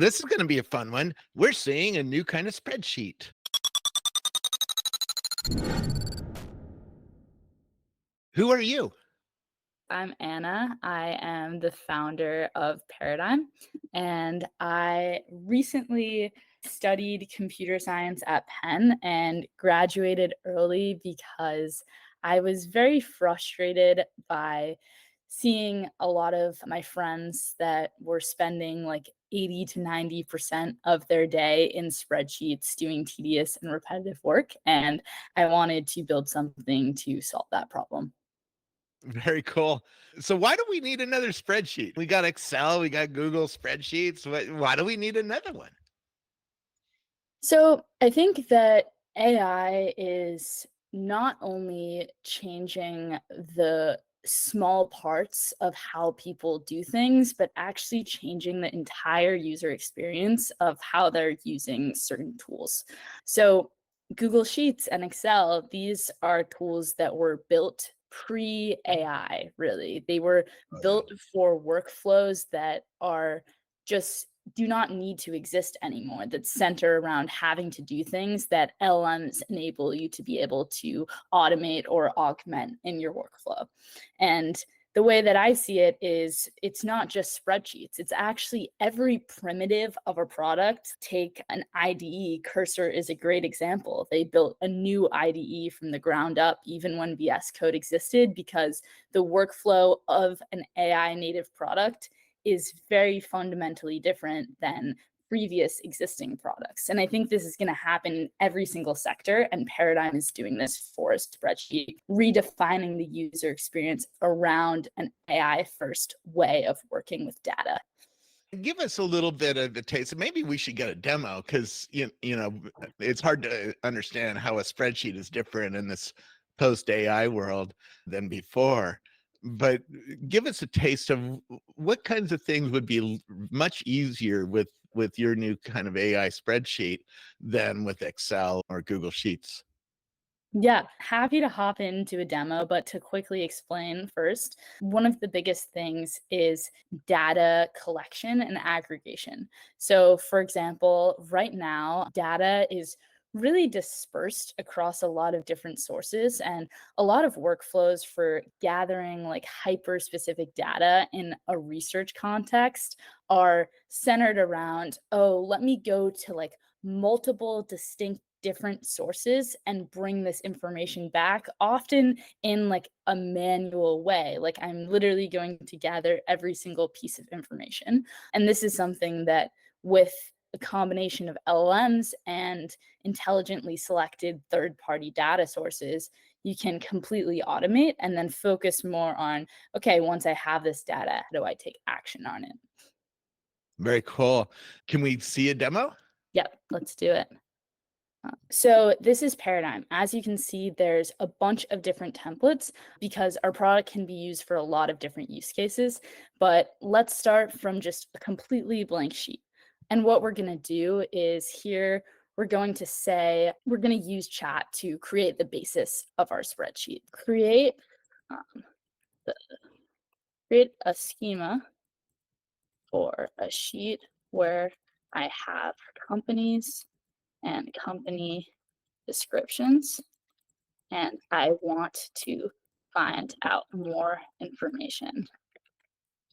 This is going to be a fun one. We're seeing a new kind of spreadsheet. Who are you? I'm Anna. I am the founder of Paradigm, and I recently studied computer science at Penn and graduated early because I was very frustrated by seeing a lot of my friends that were spending like 80 to 90% of their day in spreadsheets doing tedious and repetitive work. And I wanted to build something to solve that problem. Very cool. So why do we need another spreadsheet? We got Excel, we got Google spreadsheets. Why do we need another one? So I think that AI is not only changing the small parts of how people do things, but actually changing the entire user experience of how they're using certain tools. So Google Sheets and Excel, these are tools that were built pre-AI, really. They were built for workflows that are just do not need to exist anymore, that center around having to do things that LLMs enable you to be able to automate or augment in your workflow. And the way that I see it is it's not just spreadsheets. It's actually every primitive of a product. Take an IDE. Cursor is a great example. They built a new IDE from the ground up, even when VS Code existed, because the workflow of an AI native product is very fundamentally different than previous existing products. And I think this is going to happen in every single sector. And Paradigm is doing this for a spreadsheet, redefining the user experience around an AI first way of working with data. Give us a little bit of a taste. Maybe we should get a demo because it's hard to understand how a spreadsheet is different in this post AI world than before. But give us a taste of what kinds of things would be much easier with your new kind of AI spreadsheet than with Excel or Google Sheets. Yeah, happy to hop into a demo, but to quickly explain first, one of the biggest things is data collection and aggregation. So, for example, right now, data is really dispersed across a lot of different sources, and a lot of workflows for gathering like hyper specific data in a research context are centered around, oh, let me go to like multiple distinct different sources and bring this information back, often in like a manual way. Like I'm literally going to gather every single piece of information. And this is something that with a combination of LLMs and intelligently selected third-party data sources, you can completely automate and then focus more on, okay, once I have this data, how do I take action on it? Very cool. Can we see a demo? Yep, let's do it. So this is Paradigm. As you can see, there's a bunch of different templates because our product can be used for a lot of different use cases. But let's start from just a completely blank sheet. And what we're going to do is here, we're going to say, we're going to use chat to create the basis of our spreadsheet. Create a schema for a sheet where I have companies and company descriptions, and I want to find out more information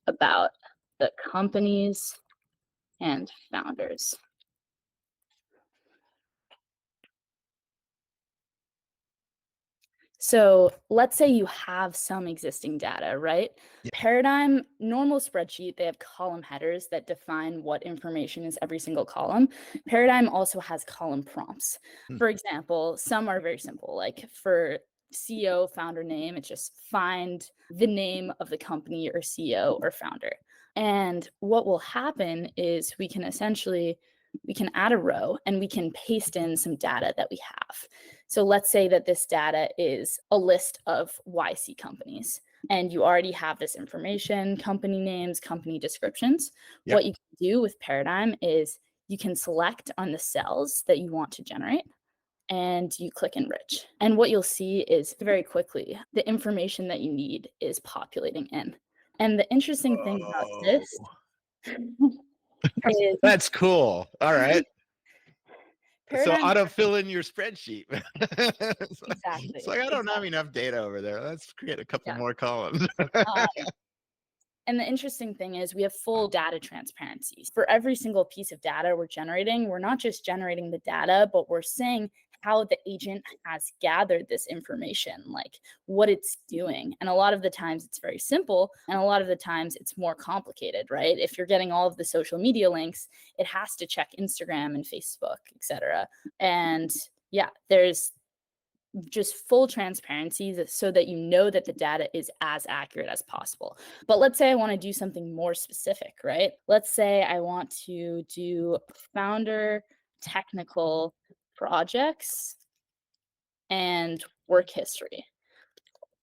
about the companies and founders. So let's say you have some existing data, right? Yeah. Paradigm, normal spreadsheet, they have column headers that define what information is every single column. Paradigm also has column prompts. For example, some are very simple, like for CEO, founder name, it's just find the name of the company or CEO or founder. And what will happen is we can add a row and we can paste in some data that we have. So let's say that this data is a list of YC companies and you already have this information, company names, company descriptions. Yep. What you can do with Paradigm is you can select on the cells that you want to generate and you click enrich. And what you'll see is very quickly, the information that you need is populating in. And the interesting thing about this is That's cool. All right. So paradigm autofill in your spreadsheet. It's exactly, like, I don't have exactly. enough data over there. Let's create a couple Yeah. more columns. And the interesting thing is we have full data transparency. For every single piece of data we're generating, we're not just generating the data, but we're saying how the agent has gathered this information, like what it's doing. And a lot of the times it's very simple, and a lot of the times it's more complicated, right? If you're getting all of the social media links, it has to check Instagram and Facebook, etc. And yeah, there's just full transparency so that you know that the data is as accurate as possible. But let's say I want to do something more specific, right? Let's say I want to do founder technical projects and work history.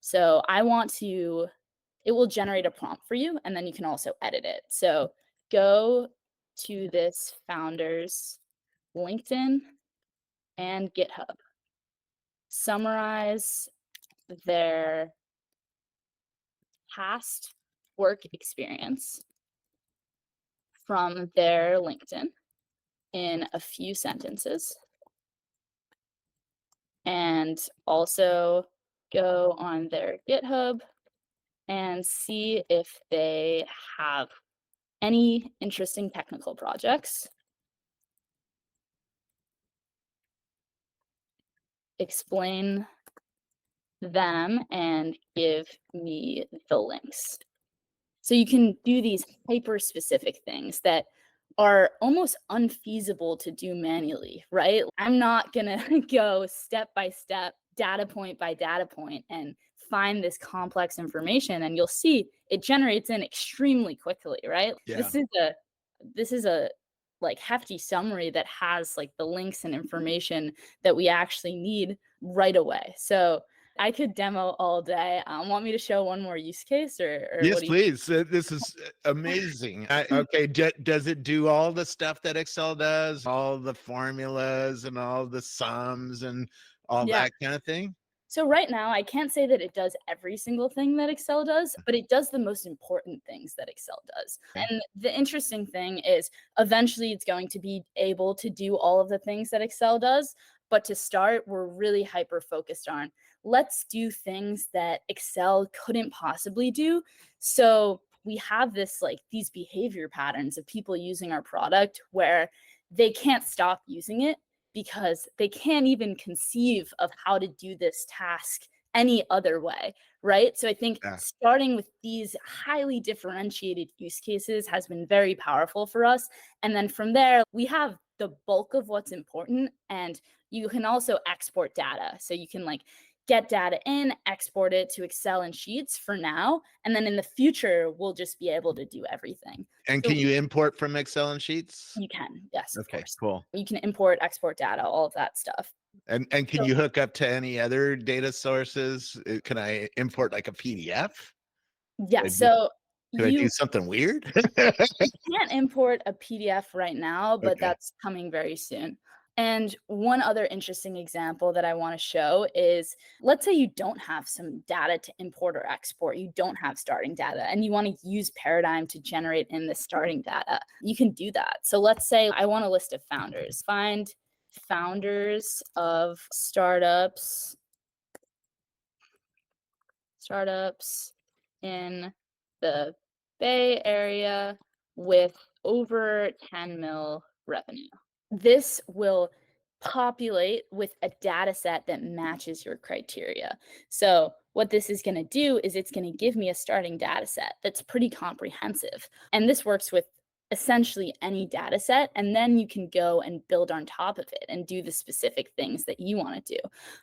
So I want to, it will generate a prompt for you, and then you can also edit it. So go to this founder's LinkedIn and GitHub, summarize their past work experience from their LinkedIn in a few sentences, and also go on their GitHub and see if they have any interesting technical projects, explain them, and give me the links. So you can do these hyper specific things that are almost unfeasible to do manually, right? I'm not going to go step by step, data point by data point, and find this complex information. And you'll see it generates in extremely quickly, right? Yeah. This is a like hefty summary that has like the links and information that we actually need right away. So I could demo all day. Want me to show one more use case, or Yes, what do you? please. This is amazing. Okay. Does it do all the stuff that Excel does? All the formulas and all the sums and all Yeah. that kind of thing? So right now, I can't say that it does every single thing that Excel does, but it does the most important things that Excel does. Okay. And the interesting thing is eventually it's going to be able to do all of the things that Excel does. But to start, we're really hyper focused on let's do things that Excel couldn't possibly do. So we have this like these behavior patterns of people using our product where they can't stop using it because they can't even conceive of how to do this task any other way, right? So I think Yeah. starting with these highly differentiated use cases has been very powerful for us. And then from there, we have the bulk of what's important, and you can also export data. So you can like get data in, export it to Excel and Sheets for now, and then in the future, we'll just be able to do everything. And So can you import from Excel and Sheets? you can, yes, of Okay, course. cool. You can import, export data, all of that stuff. And can So you hook up to any other data sources? Can I import like a PDF? yeah, so Could I do you something weird? can't import a PDF right now, but Okay. that's coming very soon. And one other interesting example that I want to show is let's say you don't have some data to import or export, you don't have starting data, and you want to use Paradigm to generate in the starting data. You can do that. So let's say I want a list of founders. Find founders of startups in the Bay Area with over 10 mil revenue. This will populate with a data set that matches your criteria. So what this is going to do is it's going to give me a starting data set that's pretty comprehensive. And this works with essentially any data set, and then you can go and build on top of it and do the specific things that you want to do.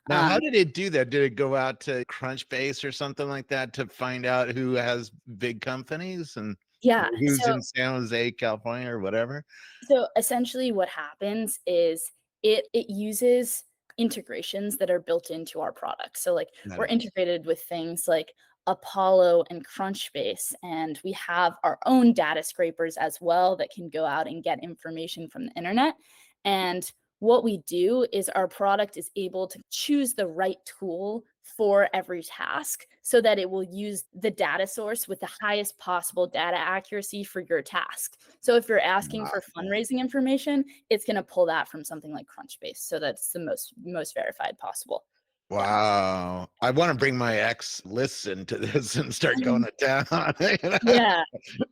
Now, how did it do that? Did it go out to Crunchbase or something like that to find out who has big companies and Yeah. who's in San Jose, California, or whatever? So essentially what happens is it uses integrations that are built into our product. So like we're Nice. integrated with things like Apollo and Crunchbase, and we have our own data scrapers as well that can go out and get information from the internet. And what we do is our product is able to choose the right tool for every task so that it will use the data source with the highest possible data accuracy for your task. So if you're asking for Wow. fundraising information, it's going to pull that from something like Crunchbase. So that's the most verified possible. Yeah. Wow. I want to bring my ex lists into this and start going to town. Yeah.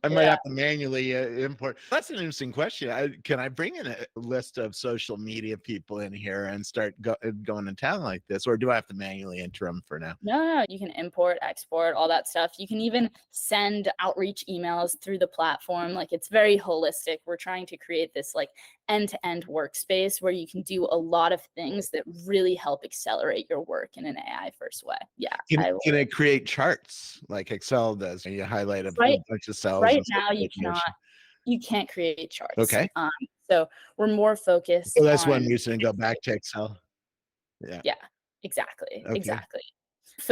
I might Yeah. have to manually import. That's an interesting question. Can I bring in a list of social media people in here and start going to town like this, or do I have to manually enter them for now? No, you can import, export, all that stuff. You can even send outreach emails through the platform. Like it's very holistic. We're trying to create this like end-to-end workspace where you can do a lot of things that really help accelerate your work in an AI first way. Yeah, I Can will. it create charts like Excel does? And you highlight a Right, bunch of cells right and now you cannot, information. you can't create charts. Okay. So we're more focused So that's one on reason to go back to Excel. Yeah. yeah, exactly, Okay. exactly.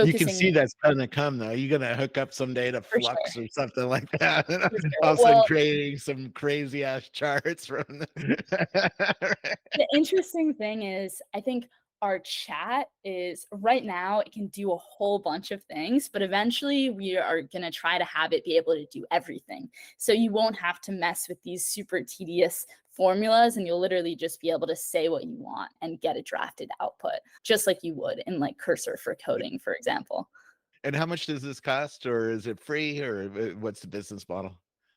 You can see Focusing that's gonna come though. You're gonna hook up someday to for sure, Flux or something like that. for sure. All of a sudden Well, creating some crazy ass charts from the the interesting thing is, I think our chat is right now, it can do a whole bunch of things, but eventually we are going to try to have it be able to do everything. So you won't have to mess with these super tedious formulas and you'll literally just be able to say what you want and get a drafted output, just like you would in like Cursor for coding, for example. And how much does this cost, or is it free, or what's the business model?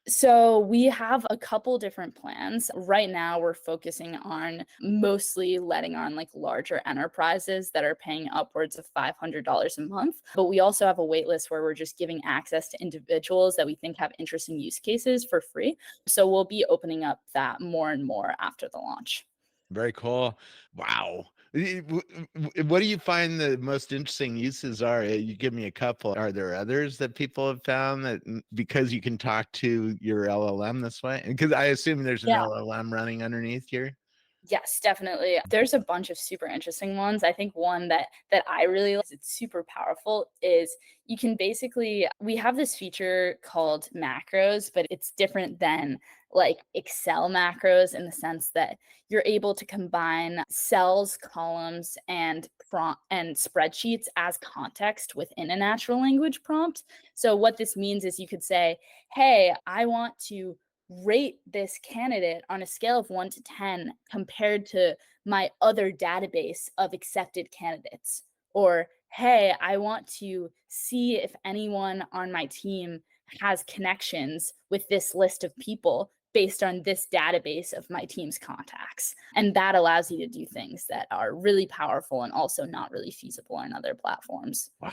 So we have a couple different plans. Right now, we're focusing on mostly letting on like larger enterprises that are paying upwards of $500 a month. But we also have a wait list where we're just giving access to individuals that we think have interesting use cases for free. So we'll be opening up that more and more after the launch. Very cool. Wow. What do you find the most interesting uses are? You give me a couple. Are there others that people have found that because you can talk to your LLM this way? Because I assume there's an Yeah. LLM running underneath here. Yes, definitely. There's a bunch of super interesting ones. I think one that I really like, it's super powerful, is you can basically we have this feature called macros, but it's different than like Excel macros in the sense that you're able to combine cells, columns, and prompt and spreadsheets as context within a natural language prompt. So what this means is you could say, "Hey, I want to rate this candidate on a scale of 1 to 10 compared to my other database of accepted candidates." Or, hey, I want to see if anyone on my team has connections with this list of people based on this database of my team's contacts. And that allows you to do things that are really powerful and also not really feasible on other platforms. Wow.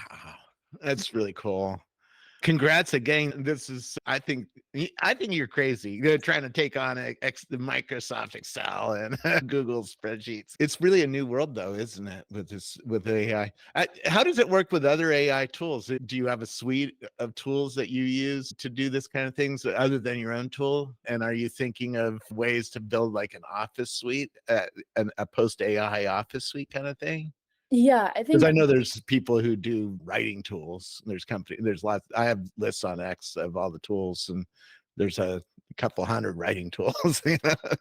That's really cool. Congrats again. This is, I think you're crazy. You're trying to take on the Microsoft Excel and Google spreadsheets. It's really a new world, though, isn't it? With AI. How does it work with other AI tools? Do you have a suite of tools that you use to do this kind of things other than your own tool? And are you thinking of ways to build like an office suite, a post AI office suite kind of thing? Yeah, I Because think I know there's people who do writing tools. There's lots. I have lists on X of all the tools, and there's a couple hundred writing tools.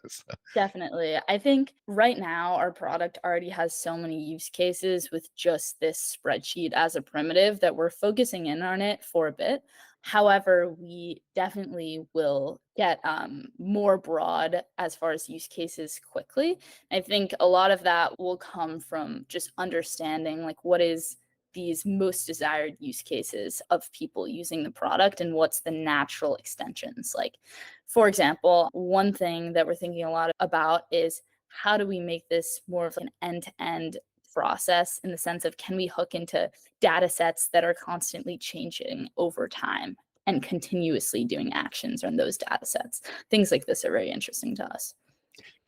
So, definitely. I think right now our product already has so many use cases with just this spreadsheet as a primitive that we're focusing in on it for a bit. However, we definitely will get more broad as far as use cases quickly. I think a lot of that will come from just understanding like what is these most desired use cases of people using the product and what's the natural extensions. Like, for example, one thing that we're thinking a lot about is how do we make this more of an end-to-end process in the sense of can we hook into data sets that are constantly changing over time and continuously doing actions on those data sets. Things like this are very interesting to us.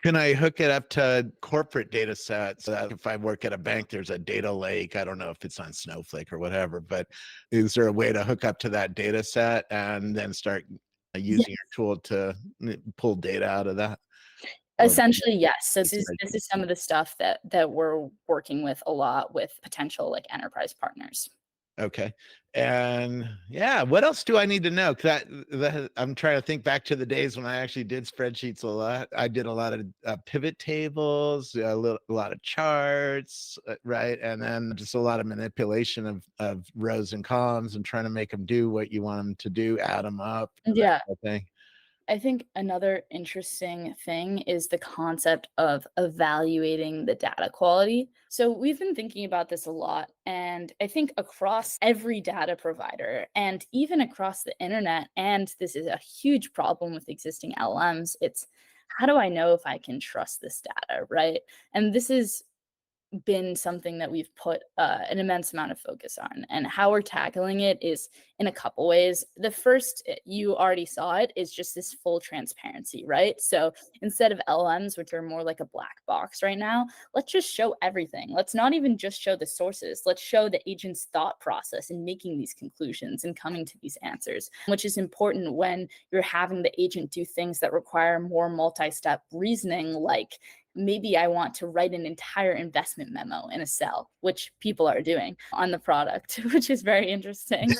can I hook it up to corporate data sets? If I work at a bank, there's a data lake. I don't know if it's on Snowflake or whatever, but is there a way to hook up to that data set and then start Yeah, using your tool to pull data out of that? Or essentially, yes. So this spreadsheet? is some of the stuff that we're working with a lot with potential like enterprise partners. Okay. And yeah, what else do I need to know? 'Cause I'm trying to think back to the days when I actually did spreadsheets a lot. I did a lot of pivot tables, a lot of charts, right? And then just a lot of manipulation of rows and columns and trying to make them do what you want them to do, add them up, that Yeah. kind of thing. I think another interesting thing is the concept of evaluating the data quality. So we've been thinking about this a lot, and I think across every data provider and even across the internet, and this is a huge problem with existing LLMs, it's how do I know if I can trust this data, right? And this is been something that we've put an immense amount of focus on. And how we're tackling it is in a couple ways. The first, you already saw it, is just this full transparency, right? So instead of LMs, which are more like a black box right now, let's just show everything. Let's not even just show the sources. Let's show the agent's thought process in making these conclusions and coming to these answers, which is important when you're having the agent do things that require more multi-step reasoning, like maybe I want to write an entire investment memo in a cell, which people are doing on the product, which is very interesting.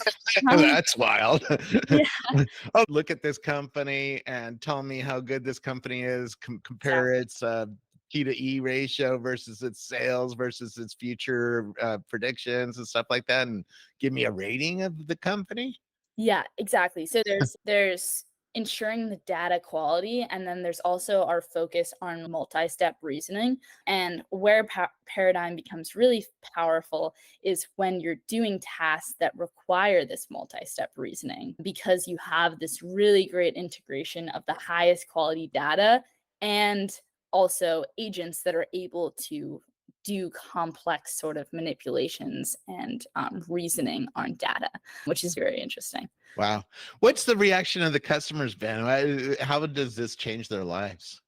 Um, That's wild. yeah, Oh, look at this company and tell me how good this company is. Compare exactly. its P to E ratio versus its sales versus its future predictions and stuff like that, and give me a rating of the company. Yeah, exactly. So there's ensuring the data quality, and then there's also our focus on multi-step reasoning. And where paradigm becomes really powerful is when you're doing tasks that require this multi-step reasoning, because you have this really great integration of the highest quality data and also agents that are able to do complex sort of manipulations and reasoning on data, which is very interesting. Wow. What's the reaction of the customers been? How does this change their lives?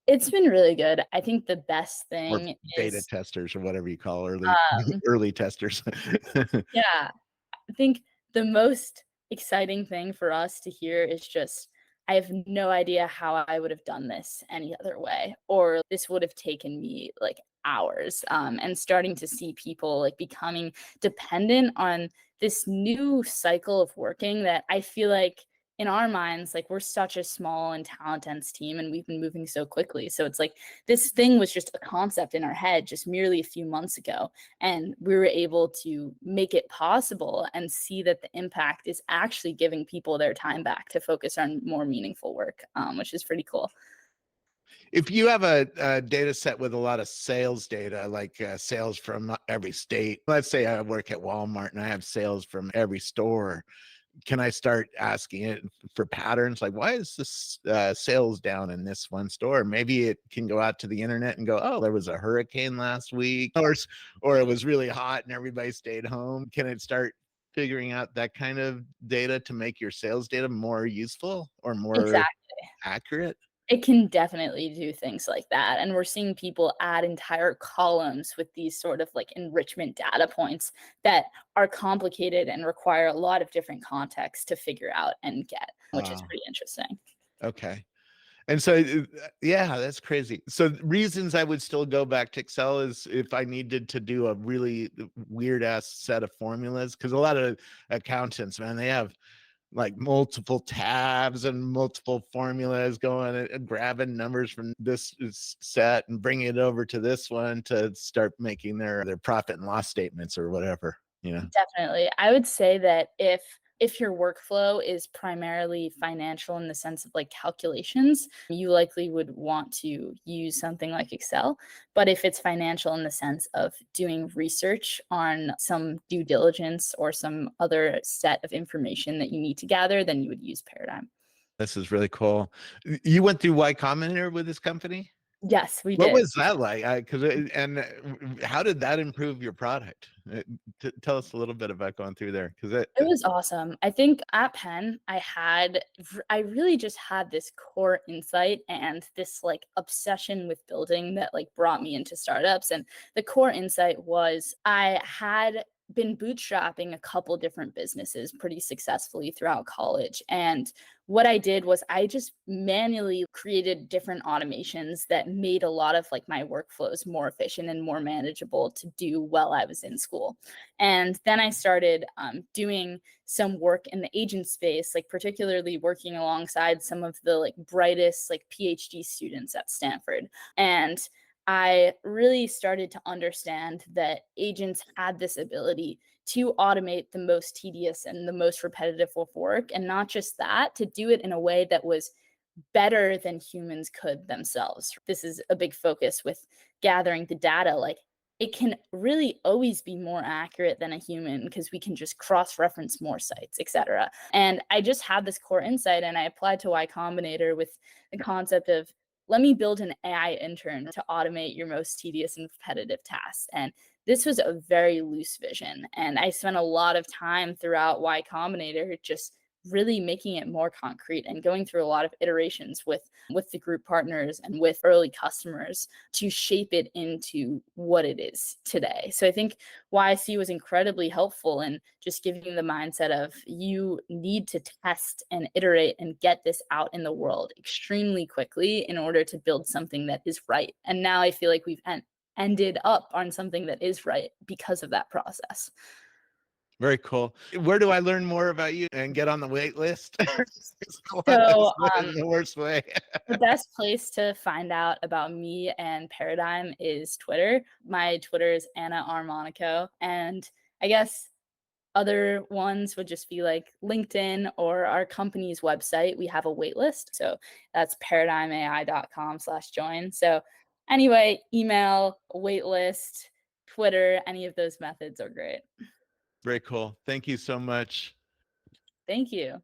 It's been really good. I think the best Or thing beta is, testers or whatever you call early um, early testers. yeah, I think the most exciting thing for us to hear is just, I have no idea how I would have done this any other way, or this would have taken me like hours. And starting to see people like becoming dependent on this new cycle of working that I feel like in our minds, like we're such a small and talent dense team and we've been moving so quickly. So it's like this thing was just a concept in our head just merely a few months ago, and we were able to make it possible and see that the impact is actually giving people their time back to focus on more meaningful work, which is pretty cool. If you have a data set with a lot of sales data, like sales from every state, let's say I work at Walmart and I have sales from every store, can I start asking it for patterns? Like, why is this sales down in this one store? Maybe it can go out to the internet and go, oh, there was a hurricane last week, or it was really hot and everybody stayed home. Can it start figuring out that kind of data to make your sales data more useful or more Exactly. accurate? It can definitely do things like that. And we're seeing people add entire columns with these sort of like enrichment data points that are complicated and require a lot of different contexts to figure out and get, which is Wow. pretty interesting. Okay. And so, yeah, that's crazy. So, reasons I would still go back to Excel is if I needed to do a really weird ass set of formulas, because a lot of accountants, man, they have like multiple tabs and multiple formulas going and grabbing numbers from this set and bringing it over to this one to start making their profit and loss statements or whatever, you know. Definitely. I would say that if your workflow is primarily financial in the sense of like calculations, you likely would want to use something like Excel. But if it's financial in the sense of doing research on some due diligence or some other set of information that you need to gather, then you would use Paradigm. This is really cool. You went through Y Combinator with this company? Yes, we What did. was that like? How did that improve your product? Tell us a little bit about going through there, because It was awesome. I think at Penn, I really just had this core insight and this like obsession with building that like brought me into startups. And the core insight was I had been bootstrapping a couple different businesses pretty successfully throughout college. And what I did was I just manually created different automations that made a lot of like my workflows more efficient and more manageable to do while I was in school. And then I started doing some work in the agent space, like particularly working alongside some of the like brightest like PhD students at Stanford. And I really started to understand that agents had this ability to automate the most tedious and the most repetitive of work. And not just that, to do it in a way that was better than humans could themselves. This is a big focus with gathering the data. Like it can really always be more accurate than a human because we can just cross-reference more sites, etc. And I just had this core insight and I applied to Y Combinator with the concept of let me build an AI intern to automate your most tedious and repetitive tasks. And this was a very loose vision. And I spent a lot of time throughout Y Combinator just really making it more concrete and going through a lot of iterations with the group partners and with early customers to shape it into what it is today. So I think YC was incredibly helpful in just giving the mindset of you need to test and iterate and get this out in the world extremely quickly in order to build something that is right. And now I feel like we've ended up on something that is right because of that process. Very cool. Where do I learn more about you and get on the wait list? So In the worst way. the best place to find out about me and Paradigm is Twitter. My Twitter is Anna R. Monaco. And I guess other ones would just be like LinkedIn or our company's website. We have a wait list. So that's paradigmai.com/join. So anyway, email, wait list, Twitter, any of those methods are great. Very cool. Thank you so much. Thank you.